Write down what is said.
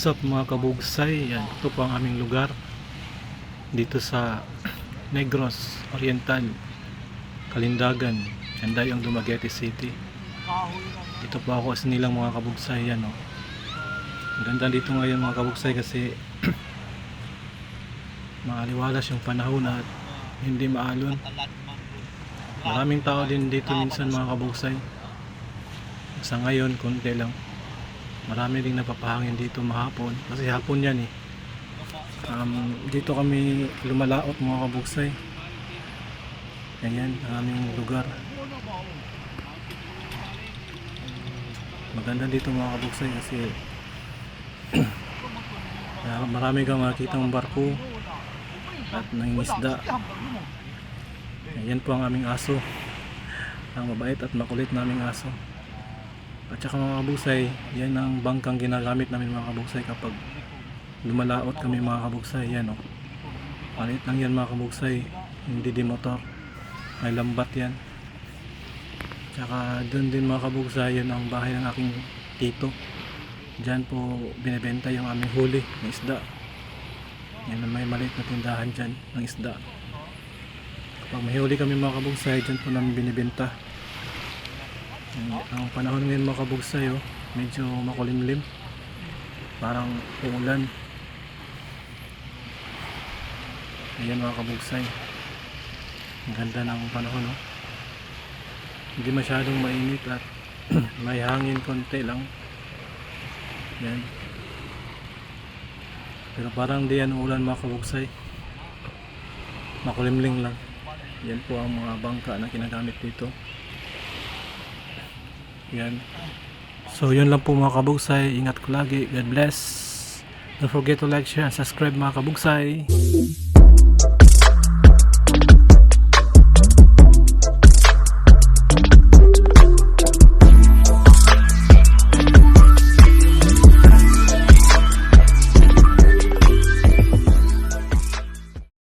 What's up mga kabugsay? Yan, ito po ang aming lugar dito sa Negros Oriental, Kalindagan, Candayong, Dumaguete City. Dito po ako sa nilang mga kabugsay. Yan, oh. Ang ganda dito ngayon mga kabugsay kasi maaliwalas yung panahon at hindi maalon. Maraming tao din dito minsan mga kabugsay. Sa ngayon konti lang. Marami ring napapahangin dito mahapon kasi hapon yan eh. Dito kami lumalaot mga kabugsay. Ayan ang aming lugar. Maganda dito mga kabugsay kasi marami kang makikitang barko at nangingisda. Ayan po ang aming aso, ang mabait at makulit naming aso. At saka mga kabugsay, yan ang bangkang ginagamit namin mga kabugsay kapag lumalaot kami mga kabugsay. Yan o, maliit lang yan mga kabugsay, hindi di motor, may lambat yan. Tsaka dun din mga kabugsay, yan ang bahay ng aking tito. Diyan po binibenta yung aming huli ng isda. Yan, may maliit na tindahan dyan ng isda. Kapag may huli kami mga kabugsay, dyan po namin binibenta. Ang panahon ngayon mga kabugsay, oh, medyo makulimlim, parang uulan. Ayan mga kabugsay, ang ganda ng panahon, oh. Hindi masyadong mainit at may hangin konti lang. Yan. Pero parang di yan ulan mga kabugsay, makulimlim lang. Yan po ang mga bangka na ginagamit dito. Yan. So yun lang po mga kabugsay. Ingat ko lagi. God bless. Don't forget to like, share, and subscribe mga kabugsay.